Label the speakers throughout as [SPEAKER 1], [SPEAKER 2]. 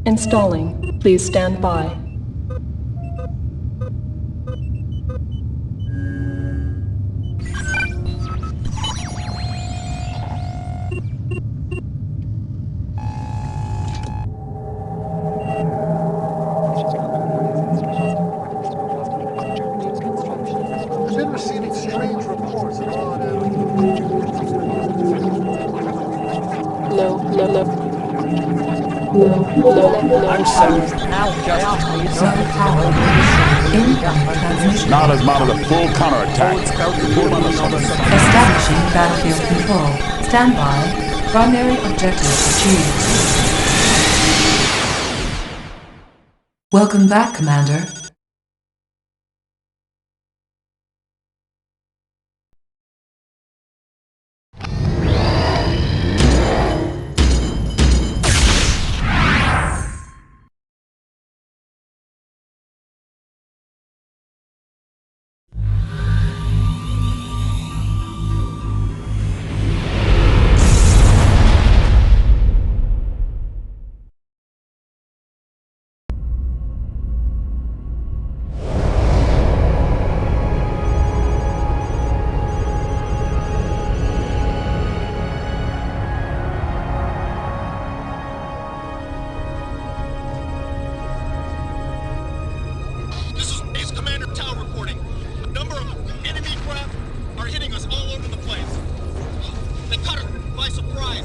[SPEAKER 1] Installing. Please stand by.
[SPEAKER 2] I've been receiving strange reports of odd
[SPEAKER 3] I'm sorry. Now just please.
[SPEAKER 4] Incoming transmission.
[SPEAKER 5] Not as mounted a full counterattack.
[SPEAKER 4] Establishing battlefield control. Stand by. Primary objective achieved. Welcome back, Commander.
[SPEAKER 6] This is Base Commander Tau reporting. A number of enemy craft are hitting us all over the place. They caught us by surprise.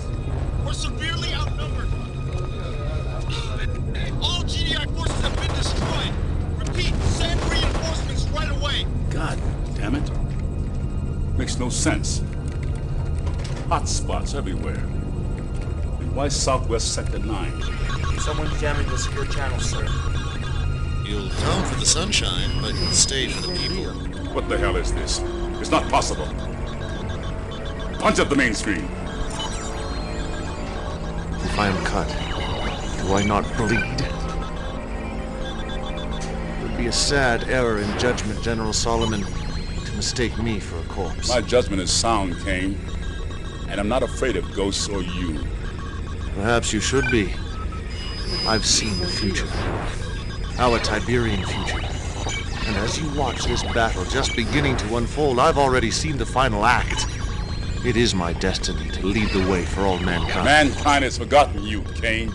[SPEAKER 6] We're severely outnumbered. All GDI forces have been destroyed. Repeat, send reinforcements right away.
[SPEAKER 5] God damn it. Makes no sense. Hot spots everywhere. And why Southwest Sector 9?
[SPEAKER 3] Someone's jamming the secure channel, sir.
[SPEAKER 7] You'll come for the sunshine, but you'll stay for the people.
[SPEAKER 5] What the hell is this? It's not possible. Punch up the main screen.
[SPEAKER 7] If I am cut, do I not bleed? It would be a sad error in judgment, General Solomon, to mistake me for a corpse.
[SPEAKER 5] My judgment is sound, Kane. And I'm not afraid of ghosts or you.
[SPEAKER 7] Perhaps you should be. I've seen the future. Our Tiberian future. And as you watch this battle just beginning to unfold, I've already seen the final act. It is my destiny to lead the way for all mankind.
[SPEAKER 5] Mankind has forgotten you, Kane.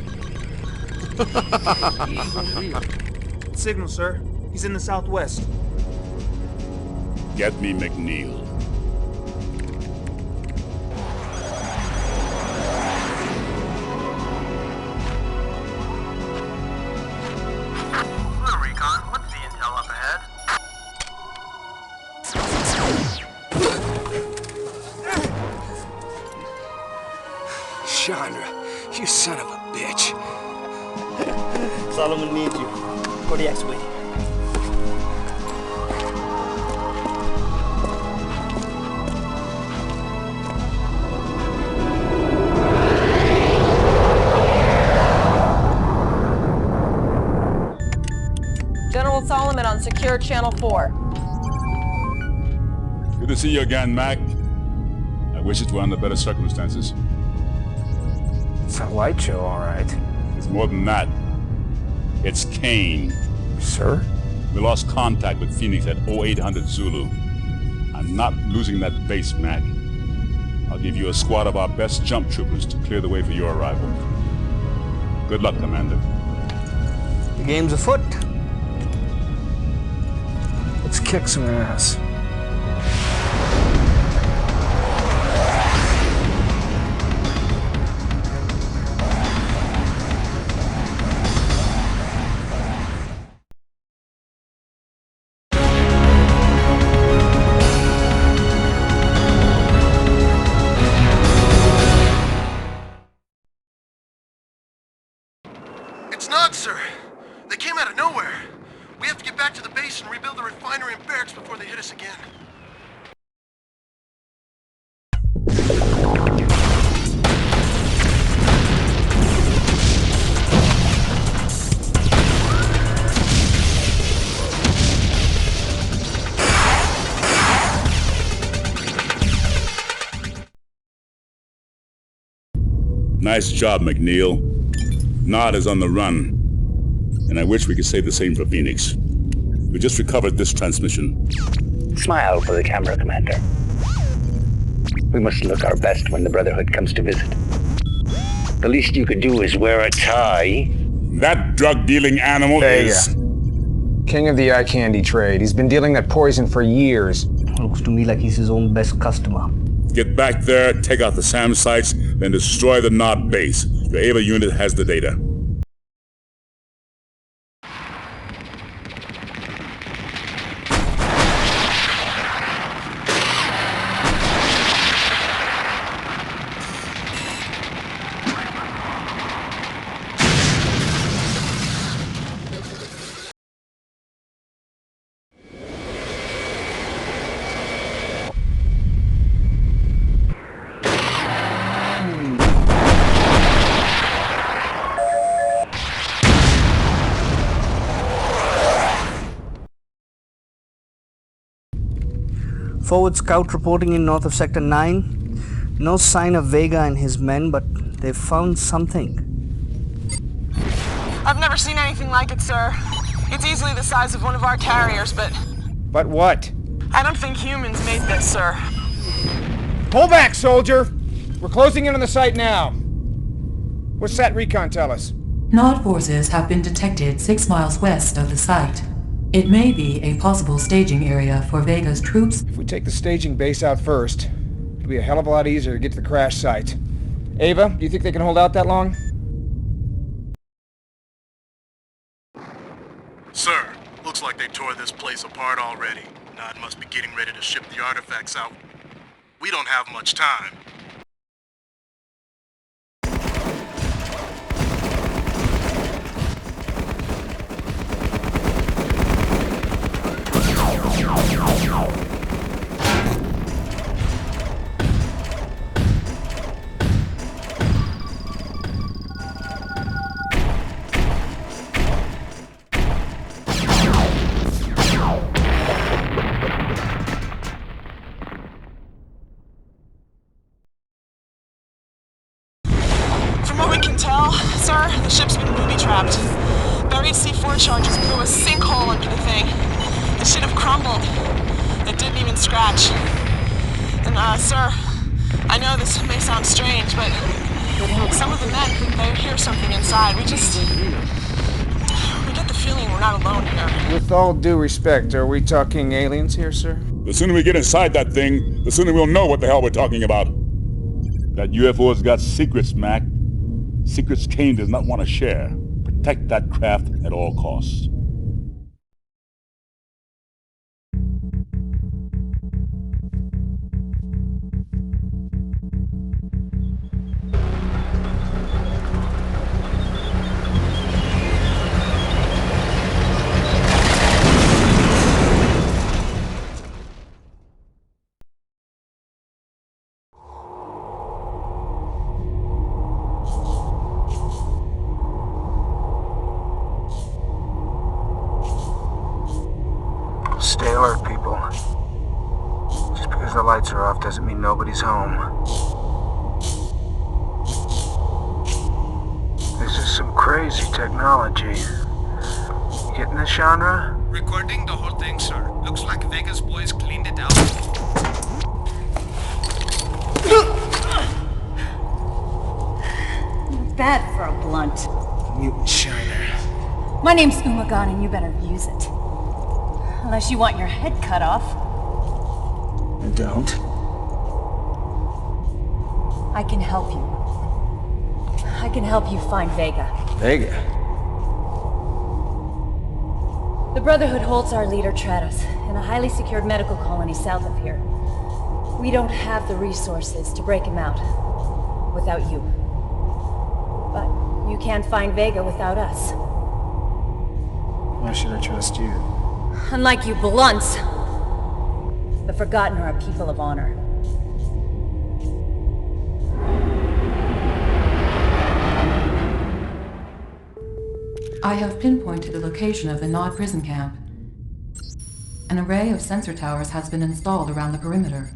[SPEAKER 3] Signal, sir. He's in the southwest.
[SPEAKER 5] Get me McNeil.
[SPEAKER 8] Recon, what's the intel up ahead?
[SPEAKER 9] Chandra, you son of a bitch.
[SPEAKER 3] Solomon needs you. Kodiak's waiting.
[SPEAKER 10] General Solomon on Secure Channel 4.
[SPEAKER 5] Good to see you again, Mac. I wish it were under better circumstances.
[SPEAKER 9] It's a light show, all right.
[SPEAKER 5] It's more than that. It's Kane.
[SPEAKER 9] Sir?
[SPEAKER 5] We lost contact with Phoenix at 0800 Zulu. I'm not losing that base, Mac. I'll give you a squad of our best jump troopers to clear the way for your arrival. Good luck, Commander.
[SPEAKER 9] The game's afoot. Let's kick some ass.
[SPEAKER 6] It's not, sir. They came out of nowhere. We have to get back to the base and rebuild the refinery and barracks before they hit us again.
[SPEAKER 5] Nice job, McNeil. Nod is on the run. and I wish we could say the same for Phoenix. We just recovered this transmission.
[SPEAKER 11] Smile for the camera, Commander. We must look our best when the Brotherhood comes to visit. The least you could do is wear a tie.
[SPEAKER 5] That drug-dealing animal is...
[SPEAKER 9] King of the eye candy trade. He's been dealing that poison for years.
[SPEAKER 12] Looks to me like he's his own best customer.
[SPEAKER 5] Get back there, take out the SAM sites, then destroy the Nod base. Your Ava unit has the data.
[SPEAKER 12] Forward scout reporting in north of Sector 9. No sign of Vega and his men, but they've found something.
[SPEAKER 10] I've never seen anything like it, sir. It's easily the size of one of our carriers, but...
[SPEAKER 9] But what?
[SPEAKER 10] I don't think humans made this, sir.
[SPEAKER 9] Pull back, soldier! We're closing in on the site now. What's that recon tell us?
[SPEAKER 4] Nod forces have been detected 6 miles west of the site. It may be a possible staging area for Vega's troops.
[SPEAKER 9] If we take the staging base out first, it'll be a hell of a lot easier to get to the crash site. Ava, do you think they can hold out that long?
[SPEAKER 2] Sir, looks like they tore this place apart already. Nod must be getting ready to ship the artifacts out. We don't have much time.
[SPEAKER 10] Sir, the ship's been booby-trapped. Buried C4 charges blew a sinkhole under the thing. It should have crumbled. It didn't even scratch. And, sir, I know this may sound strange, but some of the men think they hear something inside. We get the feeling we're not alone here.
[SPEAKER 9] With all due respect, are we talking aliens here, sir?
[SPEAKER 5] The sooner we get inside that thing, the sooner we'll know what the hell we're talking about. That UFO's got secrets, Mac. Secrets Kane does not want to share. Protect that craft at all costs.
[SPEAKER 9] Stay alert, people. Just because the lights are off doesn't mean nobody's home. This is some crazy technology. You getting this, Chandra?
[SPEAKER 6] Recording the whole thing, sir. Looks like Vegas boys cleaned it out.
[SPEAKER 13] Bad for a blunt.
[SPEAKER 9] Mutant Shiner.
[SPEAKER 13] My name's Umagan, and you better use it. Unless you want your head cut off.
[SPEAKER 9] I don't.
[SPEAKER 13] I can help you. I can help you find Vega.
[SPEAKER 9] Vega?
[SPEAKER 13] The Brotherhood holds our leader, Trados, in a highly secured medical colony south of here. We don't have the resources to break him out without you. But you can't find Vega without us.
[SPEAKER 9] Why should I trust you?
[SPEAKER 13] Unlike you blunts, the Forgotten are a people of honor.
[SPEAKER 4] I have pinpointed the location of the Nod prison camp. An array of sensor towers has been installed around the perimeter.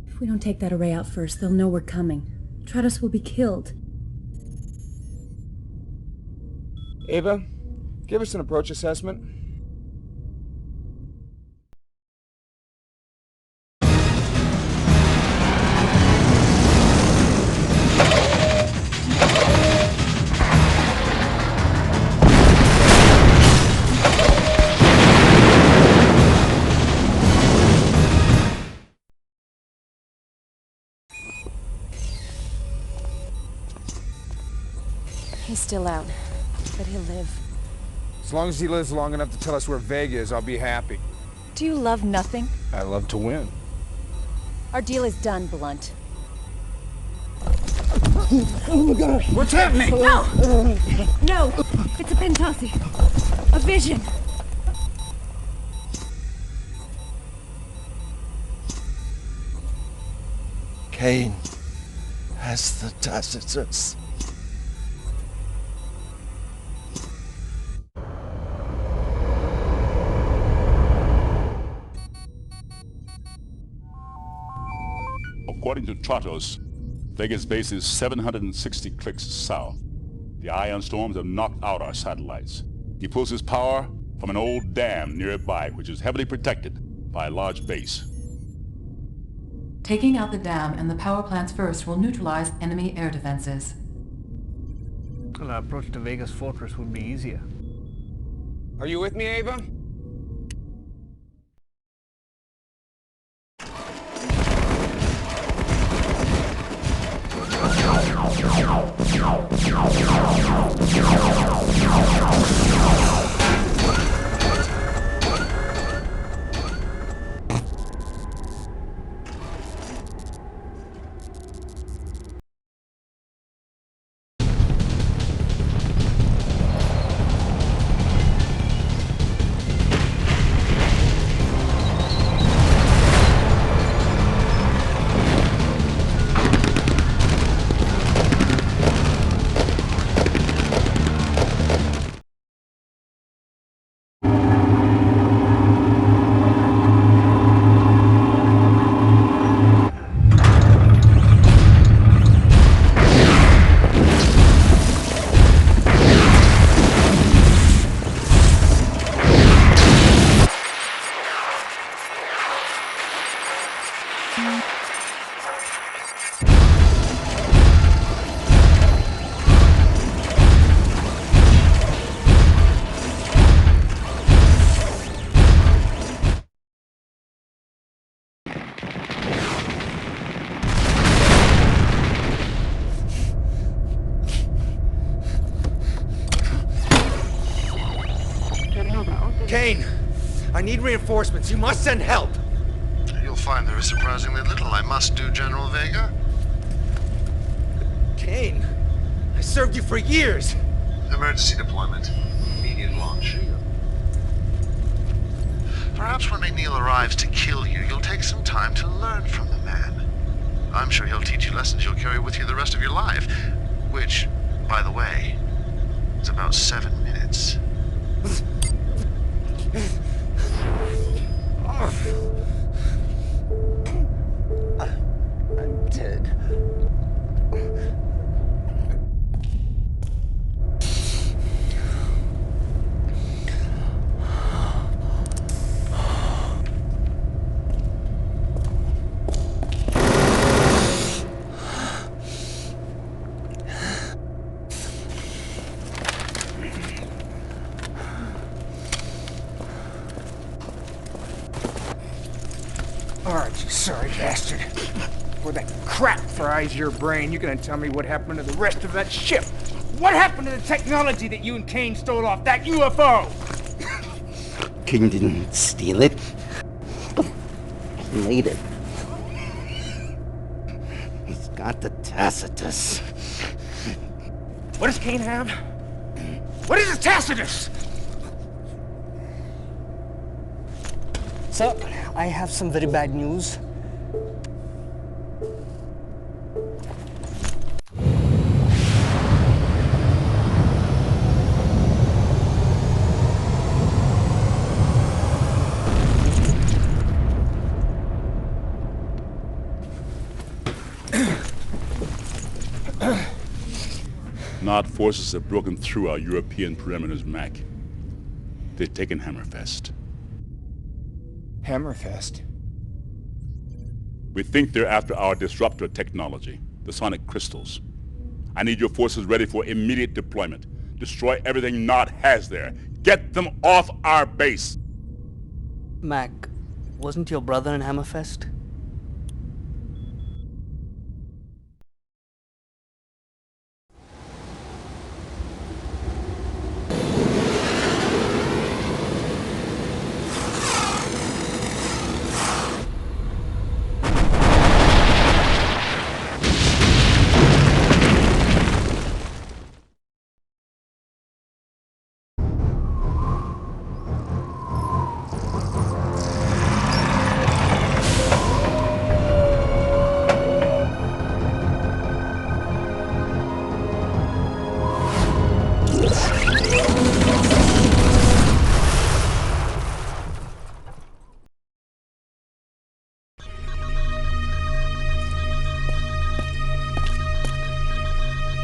[SPEAKER 13] If we don't take that array out first, they'll know we're coming. Trados will be killed.
[SPEAKER 9] Ava, Give us an approach assessment.
[SPEAKER 13] He's still out, but he'll live.
[SPEAKER 9] As long as he lives long enough to tell us where Vega is, I'll be happy.
[SPEAKER 13] Do you love nothing?
[SPEAKER 9] I love to win.
[SPEAKER 13] Our deal is done, Blunt.
[SPEAKER 9] Oh my gosh! What's happening?
[SPEAKER 13] No! No! It's a Pentasi. A vision.
[SPEAKER 7] Kane has the Tacitus.
[SPEAKER 5] According to Tratos, Vega's base is 760 clicks south. The ion storms have knocked out our satellites. He pulls his power from an old dam nearby, which is heavily protected by a large base.
[SPEAKER 4] Taking out the dam and the power plants first will neutralize enemy air defenses.
[SPEAKER 12] Well, our approach to Vega's fortress would be easier.
[SPEAKER 9] Are you with me, Ava? Kane, I need reinforcements. You must send help.
[SPEAKER 7] You'll find there is surprisingly little I must do, General Vega.
[SPEAKER 9] Kane, I served you for years.
[SPEAKER 7] Emergency deployment. Immediate launch. Perhaps when McNeil arrives to kill you, you'll take some time to learn from the man. I'm sure he'll teach you lessons you'll carry with you the rest of your life. Which, by the way, is about 7 minutes.
[SPEAKER 12] I'm dead.
[SPEAKER 9] Alright, you sorry bastard. Before that crap fries your brain, you're gonna tell me what happened to the rest of that ship. What happened to the technology that you and Kane stole off that UFO?
[SPEAKER 14] King didn't steal it. He made it. He's got the Tacitus.
[SPEAKER 9] What does Kane have? What is a Tacitus?
[SPEAKER 12] Sir, I have some very bad news.
[SPEAKER 5] Nod forces have broken through our European perimeters, Mac. They've taken Hammerfest.
[SPEAKER 9] Hammerfest?
[SPEAKER 5] We think they're after our disruptor technology, the sonic crystals. I need your forces ready for immediate deployment. Destroy everything Nod has there. Get them off our base!
[SPEAKER 12] Mac, wasn't your brother in Hammerfest?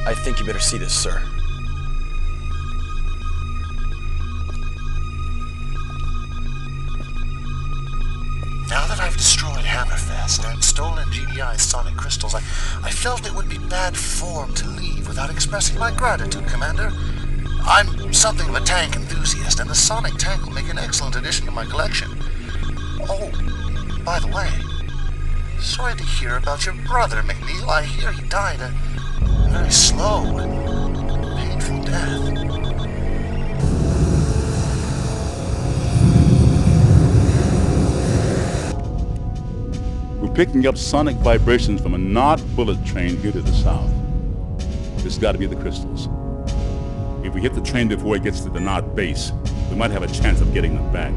[SPEAKER 6] I think you better see this, sir.
[SPEAKER 7] Now that I've destroyed Hammerfest and stolen GDI's sonic crystals, I felt it would be bad form to leave without expressing my gratitude, Commander. I'm something of a tank enthusiast, and the sonic tank will make an excellent addition to my collection. Oh, by the way, sorry to hear about your brother, McNeil. I hear he died a very slow and painful death.
[SPEAKER 5] We're picking up sonic vibrations from a Nod bullet train here to the south. This has got to be the crystals. If we hit the train before it gets to the Nod base, we might have a chance of getting them back.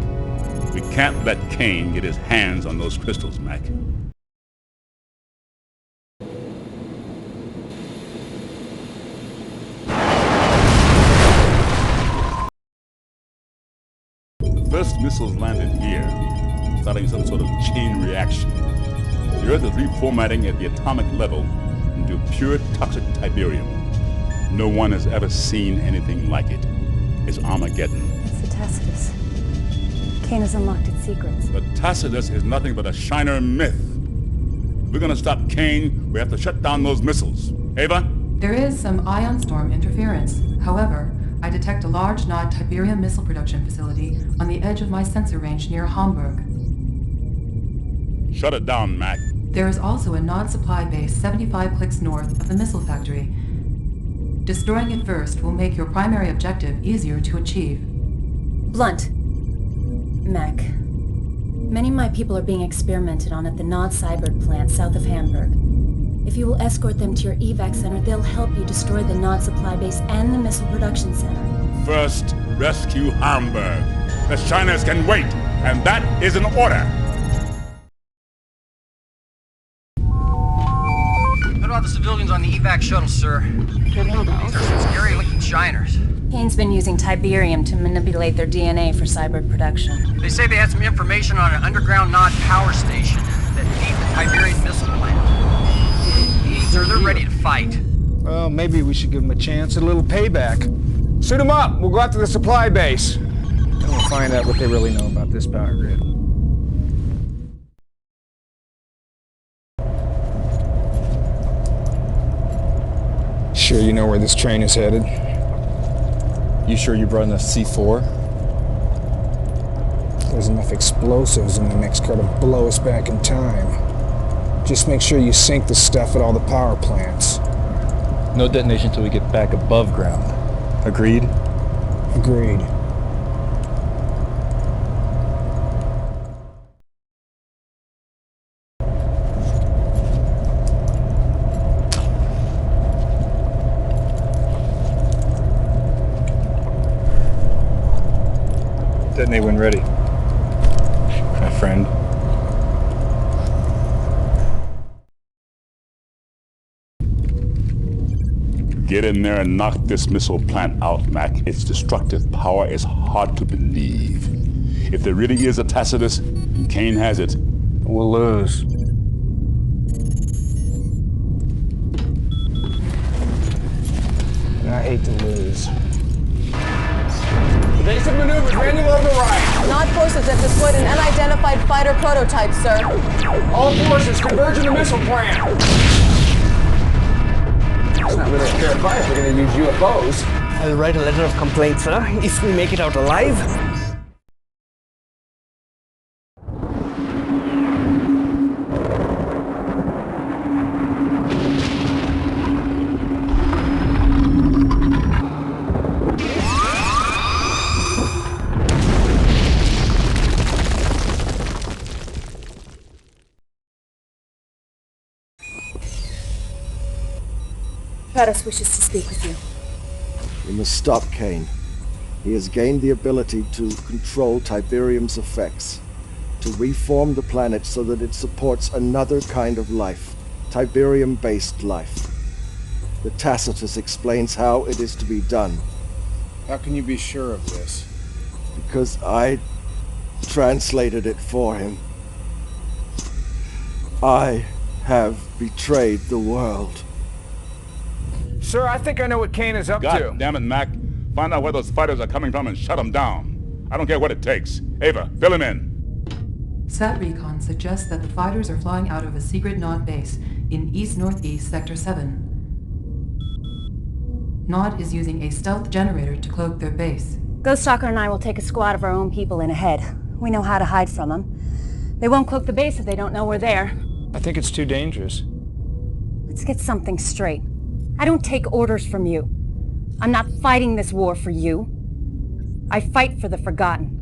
[SPEAKER 5] We can't let Kane get his hands on those crystals, Mac. First missiles landed here, starting some sort of chain reaction. The Earth is reformatting at the atomic level into pure toxic Tiberium. No one has ever seen anything like it. It's Armageddon.
[SPEAKER 13] It's the Tacitus. Kane has unlocked its secrets.
[SPEAKER 5] The Tacitus is nothing but a Shiner myth. If we're gonna stop Kane, we have to shut down those missiles. Ava?
[SPEAKER 4] There is some ion storm interference. However, I detect a large Nod Tiberium missile production facility on the edge of my sensor range near Hamburg.
[SPEAKER 5] Shut it down, Mac.
[SPEAKER 4] There is also a Nod supply base 75 clicks north of the missile factory. Destroying it first will make your primary objective easier to achieve.
[SPEAKER 13] Blunt. Mac. Many of my people are being experimented on at the Nod Cyberd plant south of Hamburg. If you will escort them to your evac center, they'll help you destroy the Nod supply base and the missile production center.
[SPEAKER 5] First, rescue Hamburg. The Shiners can wait, and that is an order.
[SPEAKER 8] Put all the civilians on the evac shuttle, sir. These are some scary-looking Shiners.
[SPEAKER 13] Kane's been using Tiberium to manipulate their DNA for Cyberd production.
[SPEAKER 8] They say they had some information on an underground Nod power station that feeds the Tiberian missile plant. Sir, they're ready to fight.
[SPEAKER 9] Well, maybe we should give them a chance at a little payback. Suit them up. We'll go out to the supply base. And we'll find out what they really know about this power grid. Sure you know where this train is headed?
[SPEAKER 15] You sure you brought enough C4?
[SPEAKER 9] There's enough explosives in the next car to blow us back in time. Just make sure you sink the stuff at all the power plants.
[SPEAKER 15] No detonation until we get back above ground. Agreed?
[SPEAKER 9] Agreed.
[SPEAKER 15] Detonate when ready, my friend.
[SPEAKER 5] Get in there and knock this missile plant out, Mac. Its destructive power is hard to believe. If there really is a Tacitus, and Kane has it,
[SPEAKER 9] we'll lose. And I hate to lose. Evasive maneuvers, manual override.
[SPEAKER 10] Nod forces have deployed an unidentified fighter prototype, sir.
[SPEAKER 9] All forces converge on the missile plan. It's not really a fair fight if we're gonna use UFOs.
[SPEAKER 12] I'll write a letter of complaint, sir, if we make it out alive.
[SPEAKER 13] Stratus wishes to speak with you.
[SPEAKER 16] We must stop Kane. He has gained the ability to control Tiberium's effects, to reform the planet so that it supports another kind of life, Tiberium-based life. The Tacitus explains how it is to be done.
[SPEAKER 9] How can you be sure of this?
[SPEAKER 16] Because I translated it for him. I have betrayed the world.
[SPEAKER 9] Sir, I think I know what Kane is up to.
[SPEAKER 5] God damn it, Mac. Find out where those fighters are coming from and shut them down. I don't care what it takes. Ava, fill him in.
[SPEAKER 4] Sat Recon suggests that the fighters are flying out of a secret Nod base in east-northeast Sector 7. Nod is using a stealth generator to cloak their base.
[SPEAKER 13] Ghoststalker and I will take a squad of our own people in ahead. We know how to hide from them. They won't cloak the base if they don't know we're there.
[SPEAKER 9] I think it's too dangerous.
[SPEAKER 13] Let's get something straight. I don't take orders from you. I'm not fighting this war for you. I fight for the Forgotten.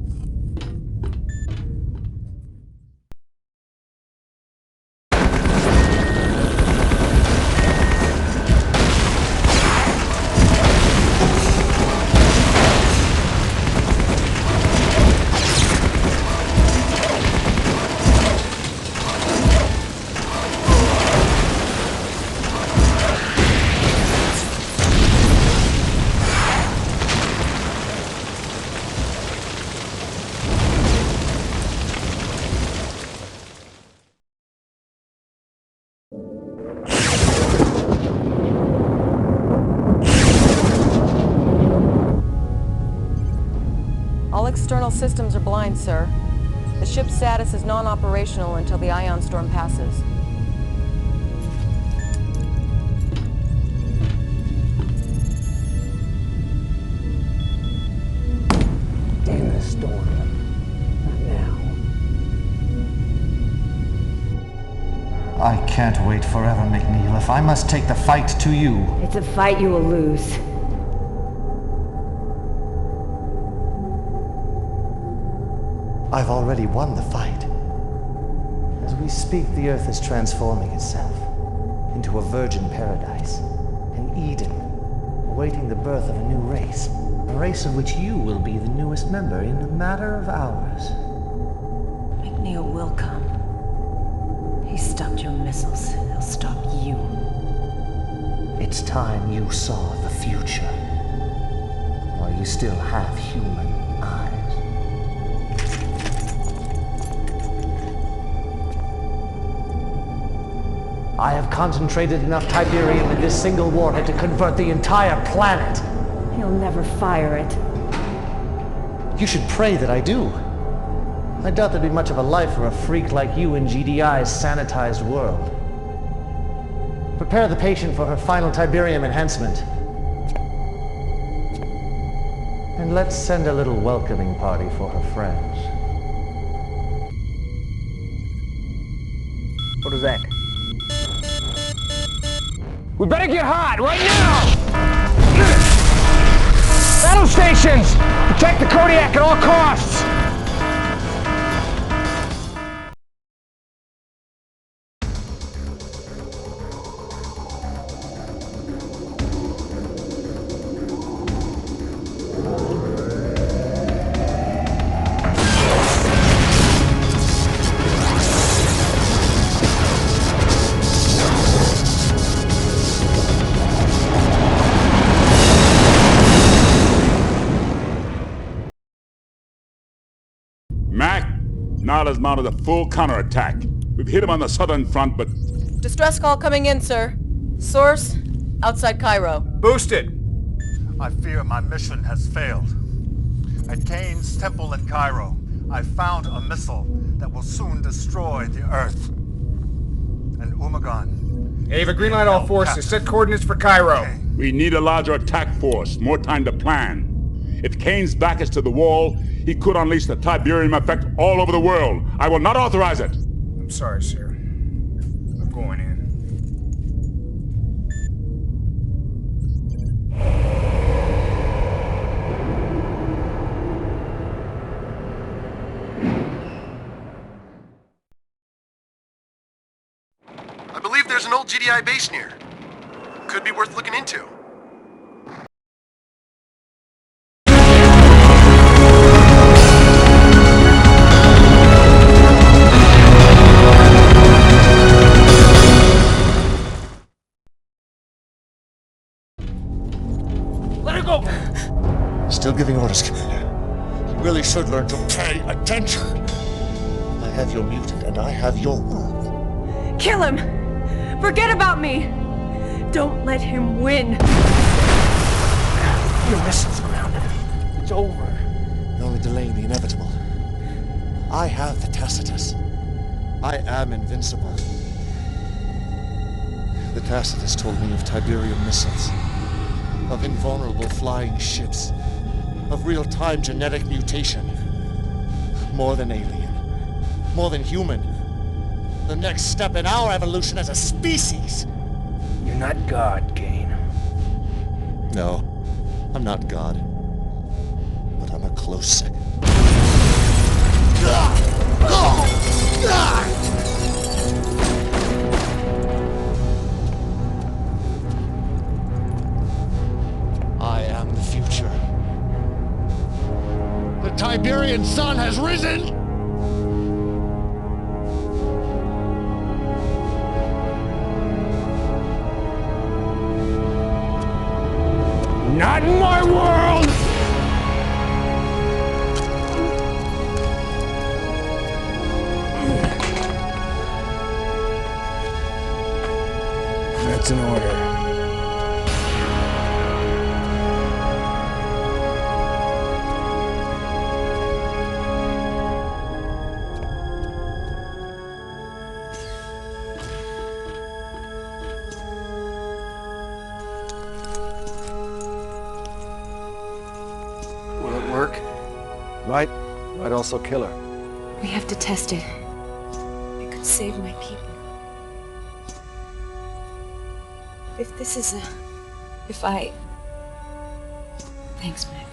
[SPEAKER 10] All external systems are blind, sir. The ship's status is non-operational until the ion storm passes.
[SPEAKER 14] Damn the storm. Not now.
[SPEAKER 17] I can't wait forever, McNeil. If I must take the fight to you...
[SPEAKER 13] It's a fight you will lose.
[SPEAKER 17] I've already won the fight. As we speak, the Earth is transforming itself into a virgin paradise, an Eden, awaiting the birth of a new race. A race of which you will be the newest member in a matter of hours.
[SPEAKER 13] McNeil will come. He stopped your missiles. He'll stop you.
[SPEAKER 17] It's time you saw the future, while you still have human eyes. I have concentrated enough Tiberium in this single warhead to convert the entire planet.
[SPEAKER 13] He'll never fire it.
[SPEAKER 17] You should pray that I do. I doubt there'd be much of a life for a freak like you in GDI's sanitized world. Prepare the patient for her final Tiberium enhancement. And let's send a little welcoming party for her friends.
[SPEAKER 9] What is that? We better get hot, right now! Battle stations! Protect the Kodiak at all costs!
[SPEAKER 5] Mac, Nod has mounted a full counterattack. We've hit him on the southern front, but...
[SPEAKER 10] Distress call coming in, sir. Source, outside Cairo.
[SPEAKER 9] Boosted.
[SPEAKER 16] I fear my mission has failed.
[SPEAKER 18] At Kane's temple in Cairo, I found a missile that will soon destroy the Earth. And Umagan.
[SPEAKER 9] Ava, greenlight all forces. Set coordinates for Cairo.
[SPEAKER 5] We need a larger attack force, more time to plan. If Kane's back is to the wall, he could unleash the Tiberium effect all over the world. I will not authorize it.
[SPEAKER 9] I'm sorry, sir. I'm going in.
[SPEAKER 7] I believe there's an old GDI base near. Could be worth looking into.
[SPEAKER 9] Let her go!
[SPEAKER 7] Still giving orders, Commander. You really should learn to pay attention. I have your mutant, and I have your world.
[SPEAKER 19] Kill him! Forget about me! Don't let him win!
[SPEAKER 9] Your missile's grounded. It's over.
[SPEAKER 7] You're only delaying the inevitable. I have the Tacitus. I am invincible. The Tacitus told me of Tiberium missiles, of invulnerable flying ships, of real-time genetic mutation. More than alien. More than human. The next step in our evolution as a species.
[SPEAKER 9] You're not God, Kane.
[SPEAKER 7] No, I'm not God. But I'm a close second. I am the future. The Tiberian sun has risen!
[SPEAKER 9] Not in my world! That's an order.
[SPEAKER 16] Will it work? Might also kill her.
[SPEAKER 19] We have to test it. It could save my people. If this is a... If I... Thanks, Mac.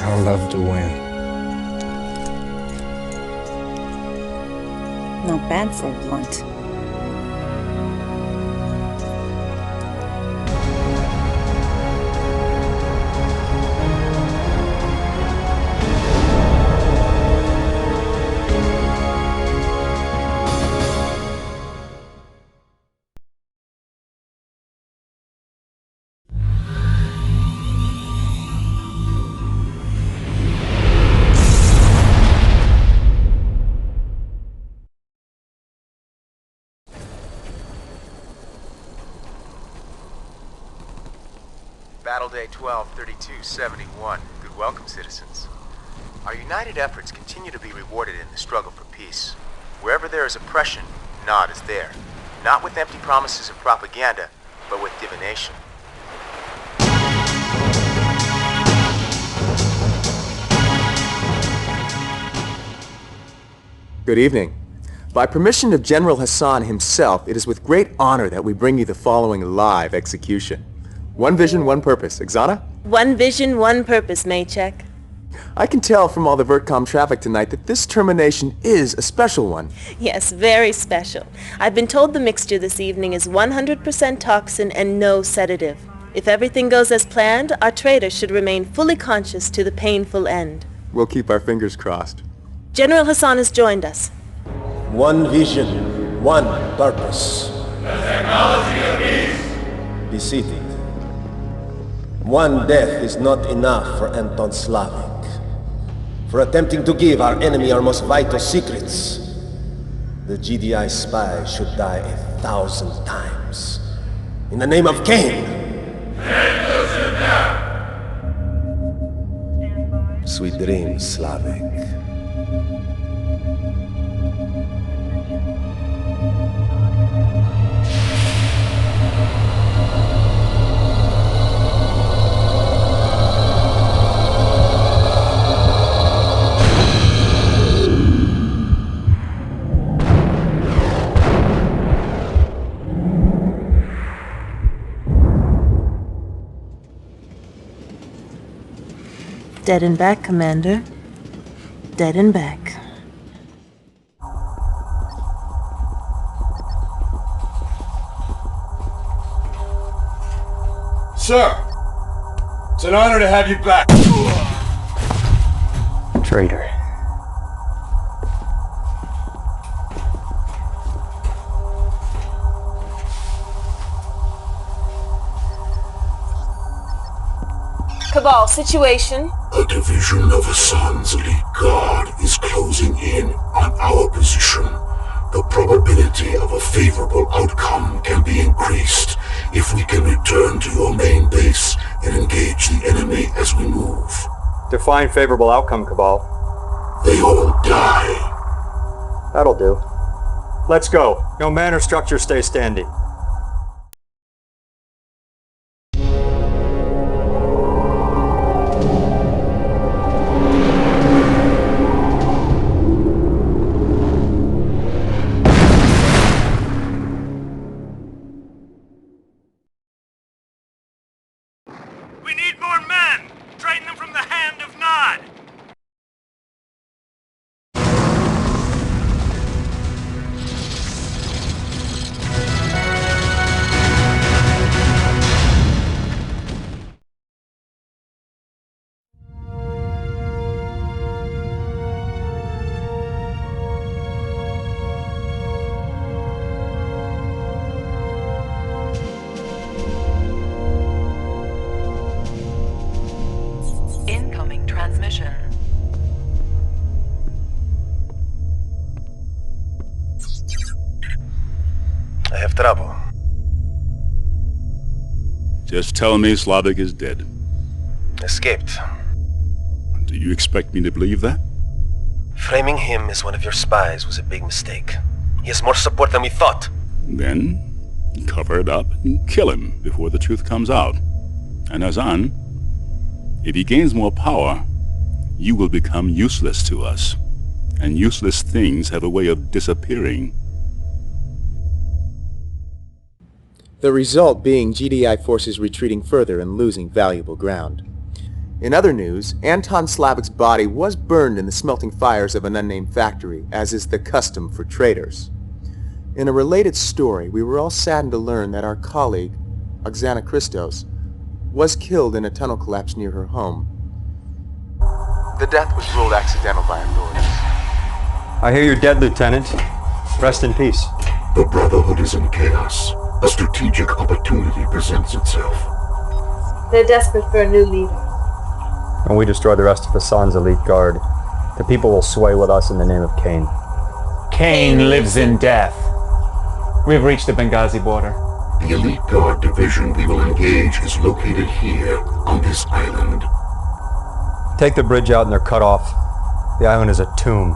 [SPEAKER 15] I love to win.
[SPEAKER 19] Not bad for a blunt.
[SPEAKER 20] Battle Day 12-32-71. Good welcome, citizens. Our united efforts continue to be rewarded in the struggle for peace. Wherever there is oppression, Nod is there. Not with empty promises and propaganda, but with divination.
[SPEAKER 21] Good evening. By permission of General Hassan himself, it is with great honor that we bring you the following live execution. One vision, one purpose. Ixana?
[SPEAKER 22] One vision, one purpose, Maycheck.
[SPEAKER 21] I can tell from all the VertCom traffic tonight that this termination is a special one.
[SPEAKER 22] Yes, very special. I've been told the mixture this evening is 100% toxin and no sedative. If everything goes as planned, our traitor should remain fully conscious to the painful end.
[SPEAKER 21] We'll keep our fingers crossed.
[SPEAKER 22] General Hassan has joined us.
[SPEAKER 1] One vision, one purpose. The technology of peace. Be seated. One death is not enough for Anton Slavik. For attempting to give our enemy our most vital secrets, the GDI spy should die 1,000 times. In the name of Cain! Sweet dreams, Slavik.
[SPEAKER 22] Dead and back, Commander. Dead and back.
[SPEAKER 3] Sir, it's an honor to have you back.
[SPEAKER 17] Traitor.
[SPEAKER 22] Cabal, situation?
[SPEAKER 23] A division of Hassan's elite guard is closing in on our position. The probability of a favorable outcome can be increased if we can return to your main base and engage the enemy as we move.
[SPEAKER 24] Define favorable outcome, Cabal.
[SPEAKER 23] They all die.
[SPEAKER 24] That'll do. Let's go. No man or structure stay standing.
[SPEAKER 6] We need more men! Train them from the hand of Nod!
[SPEAKER 4] Incoming transmission.
[SPEAKER 1] I have trouble.
[SPEAKER 5] Just tell me Slavik is dead.
[SPEAKER 1] Escaped.
[SPEAKER 5] Do you expect me to believe that?
[SPEAKER 1] Framing him as one of your spies was a big mistake. He has more support than we thought.
[SPEAKER 5] Then, cover it up and kill him before the truth comes out. And Hassan, if he gains more power, you will become useless to us. And useless things have a way of disappearing.
[SPEAKER 21] The result being GDI forces retreating further and losing valuable ground. In other news, Anton Slavik's body was burned in the smelting fires of an unnamed factory, as is the custom for traitors. In a related story, we were all saddened to learn that our colleague, Oksana Christos, was killed in a tunnel collapse near her home. The death was ruled accidental by authorities.
[SPEAKER 24] I hear you're dead, Lieutenant. Rest in peace.
[SPEAKER 23] The Brotherhood is in chaos. A strategic opportunity presents itself.
[SPEAKER 22] They're desperate for a new leader.
[SPEAKER 24] When we destroy the rest of Hassan's elite guard, the people will sway with us in the name of Cain.
[SPEAKER 9] Cain lives in death. We've reached the Benghazi border.
[SPEAKER 23] The elite guard division we will engage is located here, on this island.
[SPEAKER 24] Take the bridge out and they're cut off. The island is a tomb.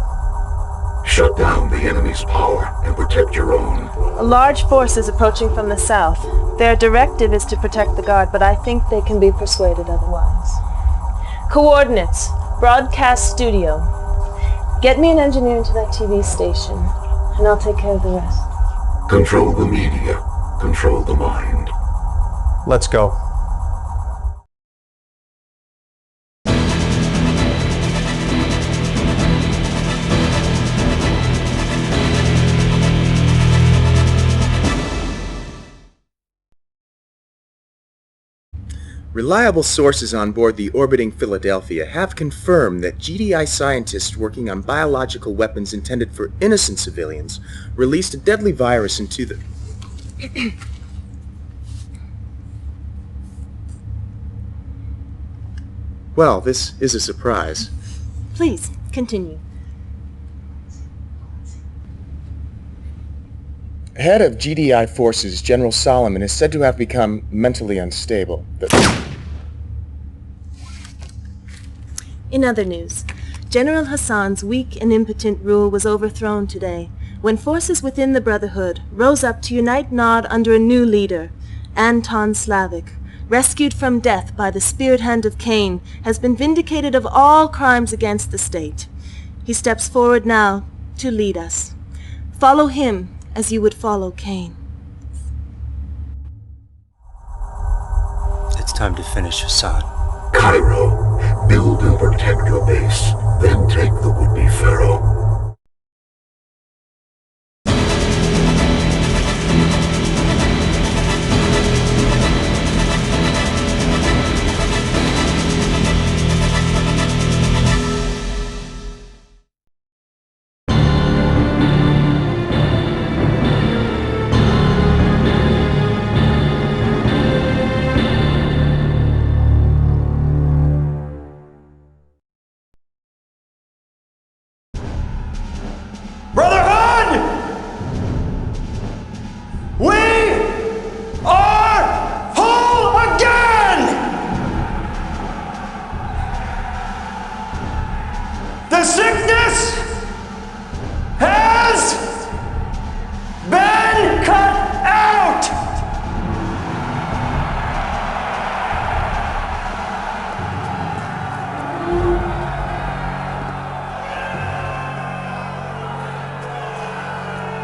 [SPEAKER 23] Shut down the enemy's power and protect your own.
[SPEAKER 22] A large force is approaching from the south. Their directive is to protect the guard, but I think they can be persuaded otherwise. Coordinates. Broadcast studio. Get me an engineer into that TV station, and I'll take care of the rest.
[SPEAKER 23] Control the media. Control the mind.
[SPEAKER 24] Let's go.
[SPEAKER 21] Reliable sources on board the orbiting Philadelphia have confirmed that GDI scientists working on biological weapons intended for innocent civilians released a deadly virus into the... Well, this is a surprise.
[SPEAKER 22] Please, continue.
[SPEAKER 21] Head of GDI forces, General Solomon, is said to have become mentally unstable.
[SPEAKER 22] In other news, General Hassan's weak and impotent rule was overthrown today, when forces within the Brotherhood rose up to unite Nod under a new leader. Anton Slavik, rescued from death by the spirit hand of Cain, has been vindicated of all crimes against the state. He steps forward now to lead us. Follow him as you would follow Cain.
[SPEAKER 2] It's time to finish Hassan.
[SPEAKER 23] Cairo, build and protect your base, then take the would-be pharaoh.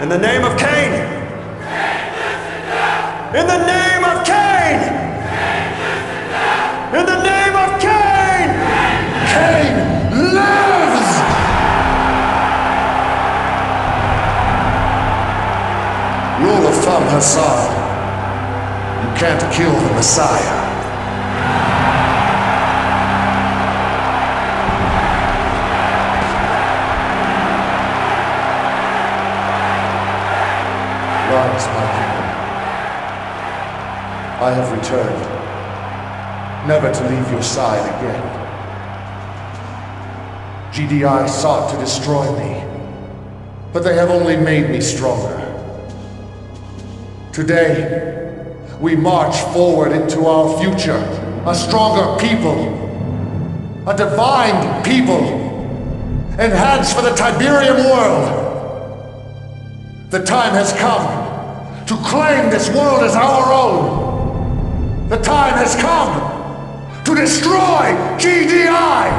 [SPEAKER 8] In the name of Cain! In the name of Cain! In the name of Cain! Cain lives!
[SPEAKER 23] Rule of thumb, Hassan. You can't kill the Messiah. Rise, my people. I have returned, never to leave your side again. GDI sought to destroy me, but they have only made me stronger. Today, we march forward into our future, a stronger people, a divine people, enhanced for the Tiberium world. The time has come to claim this world as our own. The time has come to destroy GDI.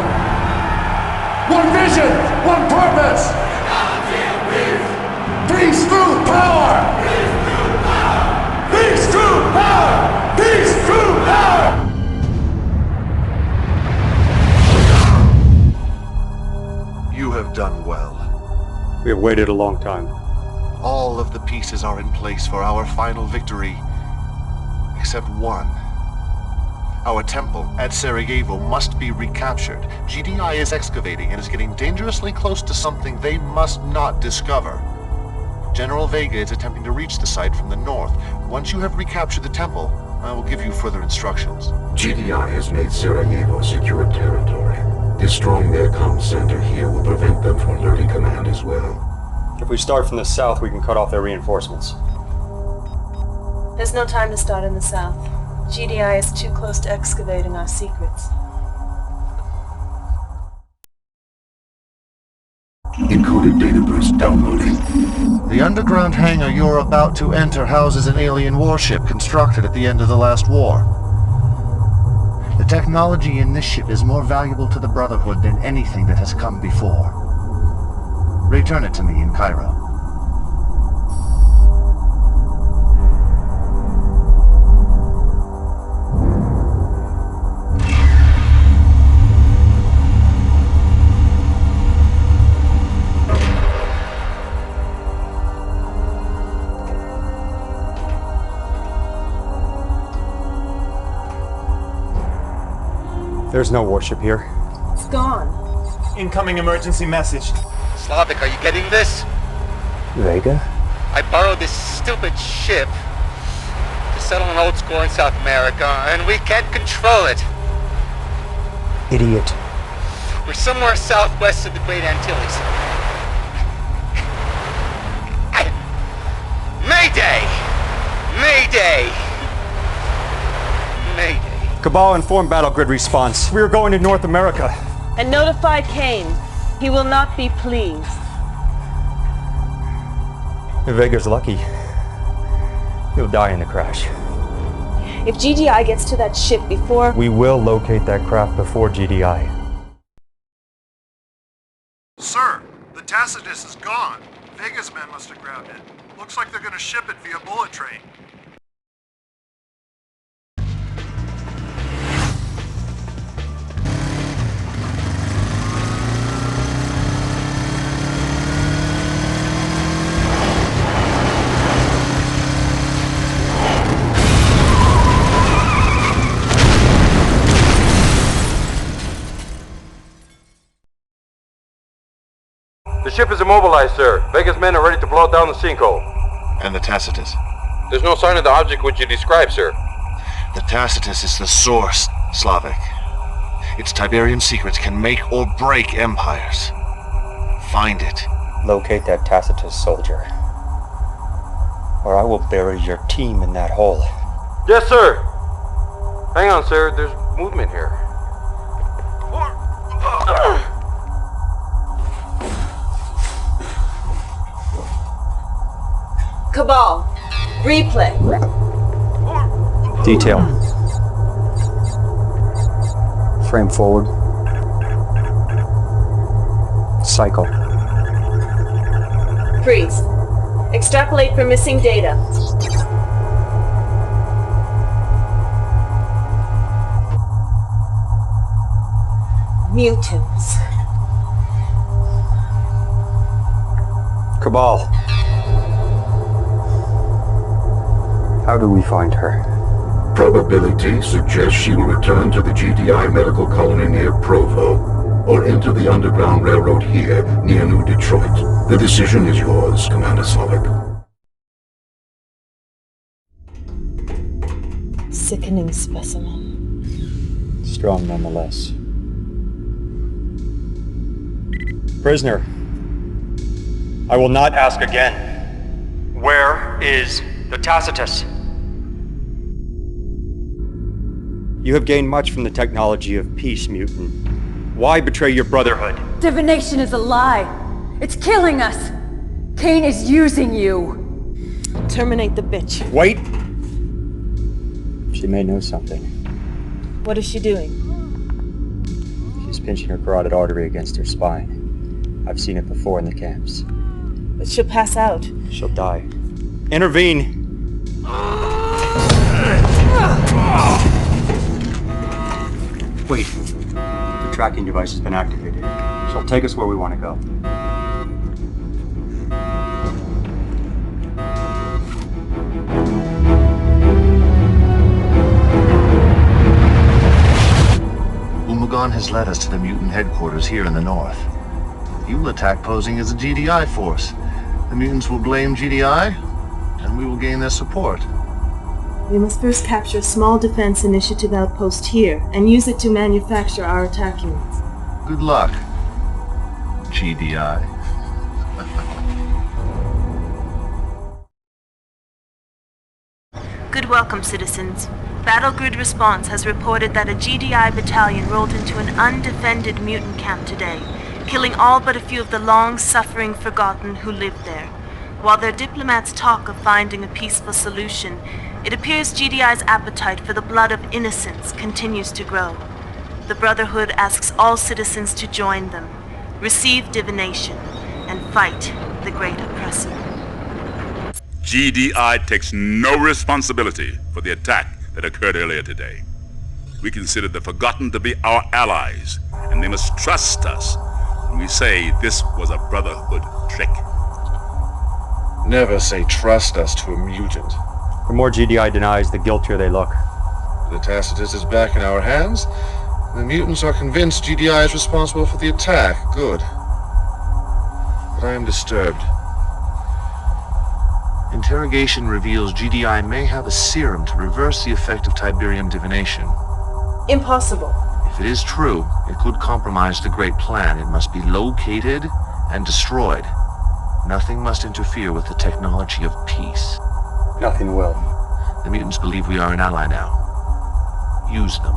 [SPEAKER 23] One vision, one purpose. Peace through power. Peace through power. Peace through power.
[SPEAKER 7] You have done well.
[SPEAKER 24] We have waited a long time.
[SPEAKER 7] All of the pieces are in place for our final victory, except one. Our temple at Sarajevo must be recaptured. GDI is excavating and is getting dangerously close to something they must not discover. General Vega is attempting to reach the site from the north. Once you have recaptured the temple, I will give you further instructions.
[SPEAKER 23] GDI has made Sarajevo secure territory. Destroying their comm center here will prevent them from alerting command as well.
[SPEAKER 24] If we start from the south, we can cut off their reinforcements.
[SPEAKER 22] There's no time to start in the south. GDI is too close to excavating our secrets.
[SPEAKER 23] Encoded data burst downloading.
[SPEAKER 7] The underground hangar you're about to enter houses an alien warship constructed at the end of the last war. The technology in this ship is more valuable to the Brotherhood than anything that has come before. Return it to me in Cairo.
[SPEAKER 24] There's no warship here.
[SPEAKER 22] It's gone.
[SPEAKER 2] Incoming emergency message.
[SPEAKER 18] Slavic, are you getting this?
[SPEAKER 24] Vega?
[SPEAKER 18] I borrowed this stupid ship to settle an old score in South America, and we can't control it.
[SPEAKER 24] Idiot.
[SPEAKER 18] We're somewhere southwest of the Great Antilles. Mayday! Mayday! Mayday.
[SPEAKER 24] Cabal informed Battle Grid response. We are going to North America.
[SPEAKER 22] And notify Kane. He will not be pleased.
[SPEAKER 24] If Vega's lucky, he'll die in the crash.
[SPEAKER 22] If GDI gets to that ship before...
[SPEAKER 24] We will locate that craft before GDI.
[SPEAKER 7] Sir, the Tacitus is gone. Vega's men must have grabbed it. Looks like they're gonna ship it via bullet train.
[SPEAKER 11] The ship is immobilized, sir. Vega's men are ready to blow down the sinkhole.
[SPEAKER 12] And the Tacitus?
[SPEAKER 11] There's no sign of the object which you described, sir.
[SPEAKER 12] The Tacitus is the source, Slavic. Its Tiberium secrets can make or break empires. Find it.
[SPEAKER 24] Locate that Tacitus soldier, or I will bury your team in that hole.
[SPEAKER 11] Yes, sir. Hang on, sir. There's movement here.
[SPEAKER 22] Cabal, replay.
[SPEAKER 24] Detail. Frame forward. Cycle.
[SPEAKER 22] Freeze. Extrapolate for missing data. Mutants.
[SPEAKER 24] Cabal. How do we find her?
[SPEAKER 23] Probability suggests she will return to the GDI medical colony near Provo, or enter the Underground Railroad here, near New Detroit. The decision is yours, Commander Slavic.
[SPEAKER 22] Sickening specimen.
[SPEAKER 24] Strong nonetheless. Prisoner, I will not ask again. Where is the Tacitus? You have gained much from the technology of peace, mutant. Why betray your brotherhood?
[SPEAKER 19] Divination is a lie. It's killing us. Kane is using you.
[SPEAKER 22] Terminate the bitch.
[SPEAKER 24] Wait! She may know something.
[SPEAKER 22] What is she doing?
[SPEAKER 24] She's pinching her carotid artery against her spine. I've seen it before in the camps.
[SPEAKER 22] But she'll pass out.
[SPEAKER 24] She'll die. Intervene! Wait. The tracking device has been activated. She'll take us where we want to go.
[SPEAKER 12] Umagon has led us to the mutant headquarters here in the north. He will attack posing as a GDI force. The mutants will blame GDI, and we will gain their support.
[SPEAKER 22] We must first capture a small defense initiative outpost here, and use it to manufacture our attack units.
[SPEAKER 12] Good luck, GDI.
[SPEAKER 22] Good welcome, citizens. Battle Grid Response has reported that a GDI battalion rolled into an undefended mutant camp today, killing all but a few of the long-suffering forgotten who lived there. While their diplomats talk of finding a peaceful solution, it appears GDI's appetite for the blood of innocents continues to grow. The Brotherhood asks all citizens to join them, receive divination, and fight the great oppressor.
[SPEAKER 5] GDI takes no responsibility for the attack that occurred earlier today. We consider the Forgotten to be our allies, and they must trust us when we say this was a Brotherhood trick.
[SPEAKER 7] Never say trust us to a mutant.
[SPEAKER 24] The more GDI denies, the guiltier they look.
[SPEAKER 7] The Tacitus is back in our hands. The mutants are convinced GDI is responsible for the attack. Good. But I am disturbed. Interrogation reveals GDI may have a serum to reverse the effect of Tiberium divination.
[SPEAKER 22] Impossible.
[SPEAKER 7] If it is true, it could compromise the Great Plan. It must be located and destroyed. Nothing must interfere with the technology of peace.
[SPEAKER 24] Nothing will.
[SPEAKER 7] The mutants believe we are an ally now. Use them.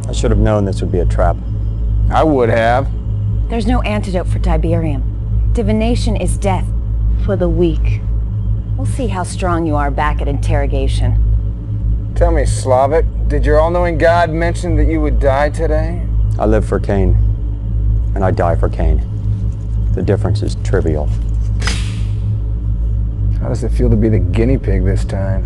[SPEAKER 24] I should have known this would be a trap.
[SPEAKER 9] I would have.
[SPEAKER 19] There's no antidote for Tiberium. Divination is death.
[SPEAKER 22] For the weak.
[SPEAKER 19] We'll see how strong you are back at interrogation.
[SPEAKER 9] Tell me, Slavic, did your all-knowing God mention that you would die today?
[SPEAKER 24] I live for Kane, and I die for Kane. The difference is trivial.
[SPEAKER 9] How does it feel to be the guinea pig this time?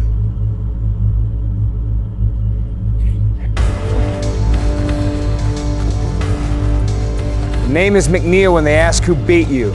[SPEAKER 9] Name is McNeil when they ask who beat you.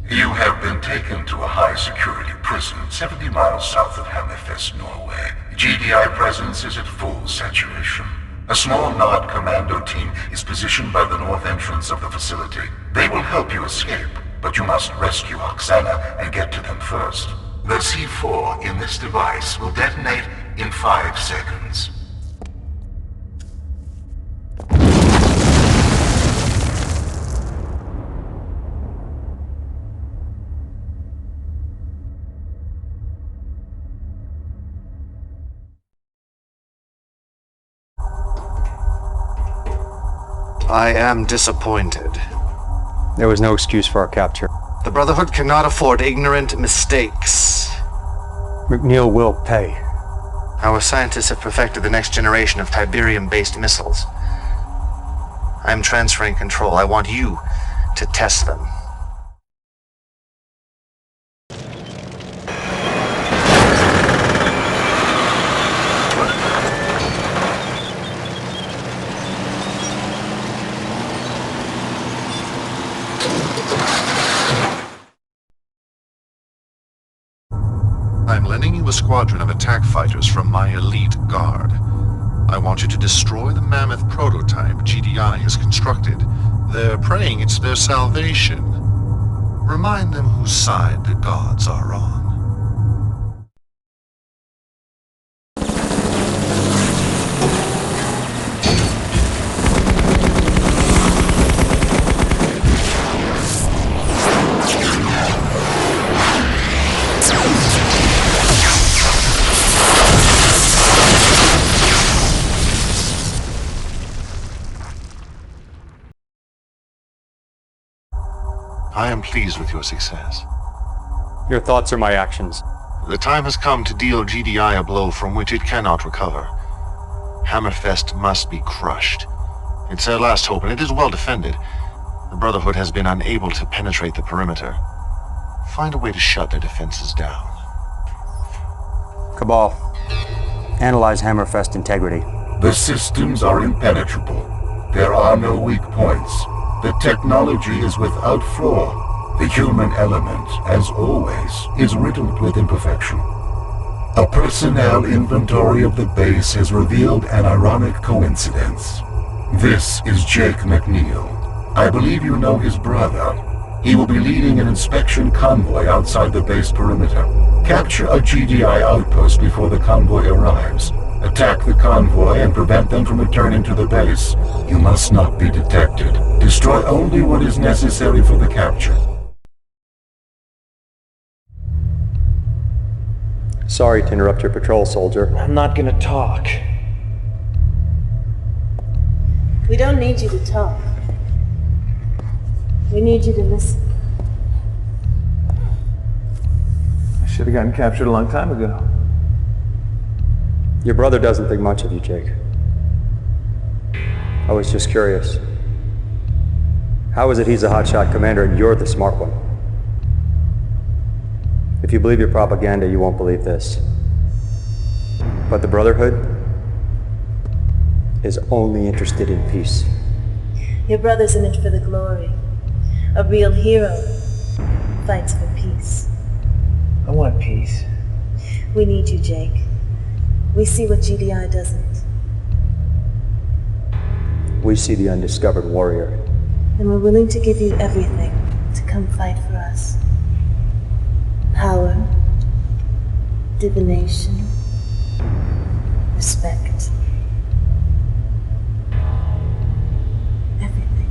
[SPEAKER 23] You have been taken to a high-security prison 70 miles south of Hammerfest, Norway. GDI presence is at full saturation. A small Nod commando team is positioned by the north entrance of the facility. They will help you escape, but you must rescue Oksana and get to them first. The C4 in this device will detonate in 5 seconds.
[SPEAKER 12] I am disappointed.
[SPEAKER 24] There was no excuse for our capture.
[SPEAKER 12] The Brotherhood cannot afford ignorant mistakes.
[SPEAKER 24] McNeil will pay.
[SPEAKER 12] Our scientists have perfected the next generation of Tiberium-based missiles. I am transferring control. I want you to test them.
[SPEAKER 7] I'm lending you a squadron of attack fighters from my elite guard. I want you to destroy the mammoth prototype GDI has constructed. They're praying it's their salvation. Remind them whose side the gods are on. I am pleased with your success.
[SPEAKER 24] Your thoughts are my actions.
[SPEAKER 7] The time has come to deal GDI a blow from which it cannot recover. Hammerfest must be crushed. It's their last hope, and it is well defended. The Brotherhood has been unable to penetrate the perimeter. Find a way to shut their defenses down.
[SPEAKER 24] Cabal, analyze Hammerfest integrity.
[SPEAKER 23] The systems are impenetrable. There are no weak points. The technology is without flaw. The human element, as always, is riddled with imperfection. A personnel inventory of the base has revealed an ironic coincidence. This is Jake McNeil. I believe you know his brother. He will be leading an inspection convoy outside the base perimeter. Capture a GDI outpost before the convoy arrives, Attack the convoy and prevent them from returning to the base. You must not be detected. Destroy only what is necessary for the capture.
[SPEAKER 24] Sorry to interrupt your patrol, soldier.
[SPEAKER 10] I'm not gonna talk.
[SPEAKER 22] We don't need you to talk. We need you to listen.
[SPEAKER 10] I should have gotten captured a long time ago.
[SPEAKER 24] Your brother doesn't think much of you, Jake. I was just curious. How is it he's a hotshot commander and you're the smart one? If you believe your propaganda, you won't believe this. But the Brotherhood is only interested in peace.
[SPEAKER 22] Your brother's in it for the glory. A real hero fights for peace.
[SPEAKER 10] I want peace.
[SPEAKER 22] We need you, Jake. We see what GDI doesn't.
[SPEAKER 24] We see the undiscovered warrior.
[SPEAKER 22] And we're willing to give you everything to come fight for us. Power, divination, respect. Everything.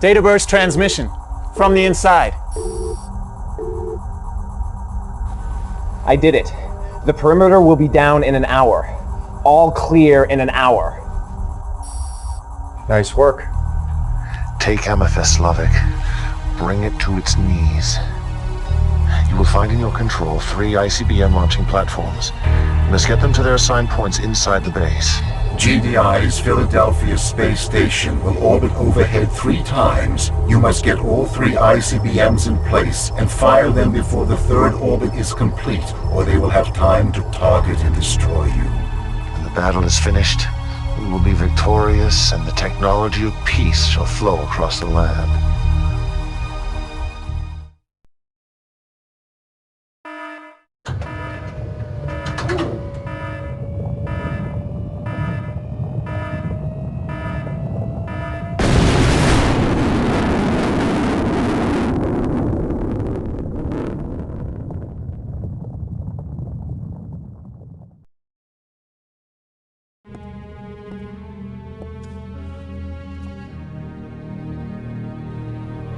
[SPEAKER 2] Data burst transmission. From the inside.
[SPEAKER 10] I did it. The perimeter will be down in an hour. All clear in an hour.
[SPEAKER 24] Nice work.
[SPEAKER 12] Take Amethyst, Slavic. Bring it to its knees. You will find in your control 3 ICBM launching platforms. You must get them to their assigned points inside the base.
[SPEAKER 23] GDI's Philadelphia space station will orbit overhead 3 times. You must get all 3 ICBMs in place and fire them before the 3rd orbit is complete, or they will have time to target and destroy you.
[SPEAKER 12] When the battle is finished, we will be victorious, and the technology of peace shall flow across the land.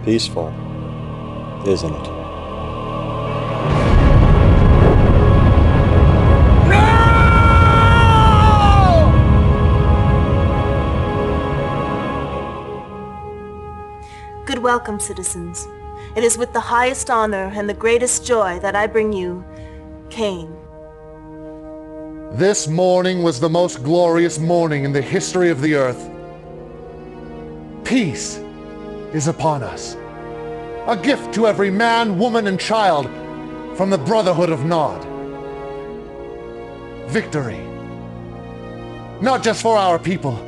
[SPEAKER 21] Peaceful, isn't it?
[SPEAKER 22] Good welcome, citizens. It is with the highest honor and the greatest joy that I bring you Kane.
[SPEAKER 13] This morning was the most glorious morning in the history of the Earth. Peace is upon us. A gift to every man, woman, and child from the Brotherhood of Nod. Victory. Not just for our people,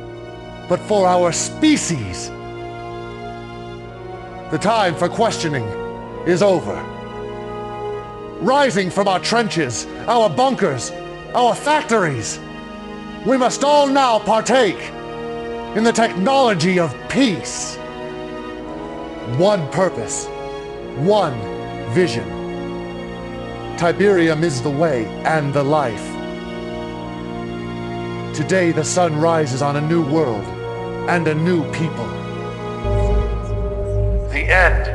[SPEAKER 13] but for our species. The time for questioning is over. Rising from our trenches, our bunkers, our factories, we must all now partake in the technology of peace. One purpose, one vision. Tiberium is the way and the life. Today the sun rises on a new world and a new people. The end